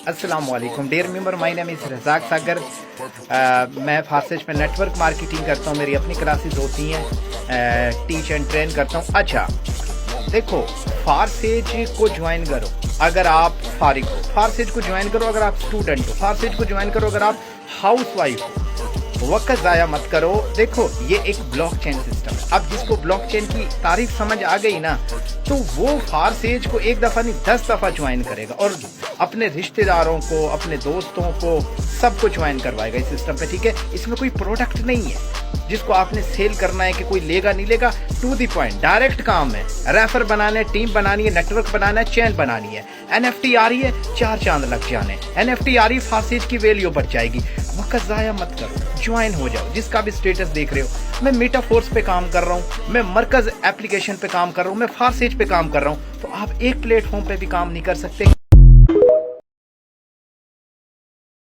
अस्सलाम वालेकुम dear member, my name is Razzaq Sagar. मैं फारसेज में नेटवर्क मार्केटिंग करता हूँ। मेरी अपनी क्लासेस होती हैं, टीच एंड ट्रेन करता हूँ। अच्छा देखो, फारसेज को ज्वाइन करो अगर आप फारिग हो, फारसेज को ज्वाइन करो अगर आप स्टूडेंट हो, फारसेज को ज्वाइन करो अगर आप हाउस वाइफ हो। वक्त ज़ाया मत करो। देखो ये एक ब्लॉक चेन सिस्टम है। अब जिसको ब्लॉक चेन की तारीफ समझ आ गई ना, तो वो फारसेज को एक दफ़ा नहीं 10 दफ़ा ज्वाइन करेगा और अपने रिश्तेदारों को, अपने दोस्तों को, सबको ज्वाइन करवाएगा इस सिस्टम पे। ठीक है, इसमें कोई प्रोडक्ट नहीं है जिसको आपने सेल करना है कि कोई लेगा नहीं लेगा। टू दी पॉइंट डायरेक्ट काम है। रेफर बनाना है, टीम बनानी है, नेटवर्क बनाना है, चैन बनानी है। NFT आ रही है, 4 चांद लग जाने। NFT आ रही है, फारसेज की वैल्यू बढ़ जाएगी। वक्त ज़ाया मत करो, ज्वाइन हो जाओ। जिसका भी स्टेटस देख रहे हो, मैं मेटाफोर्स पे काम कर रहा हूँ, मैं मरकज एप्लीकेशन पे काम कर रहा हूँ, मैं फारसेज पे काम कर रहा हूँ, तो आप एक प्लेटफॉर्म पे भी काम नहीं कर सकते।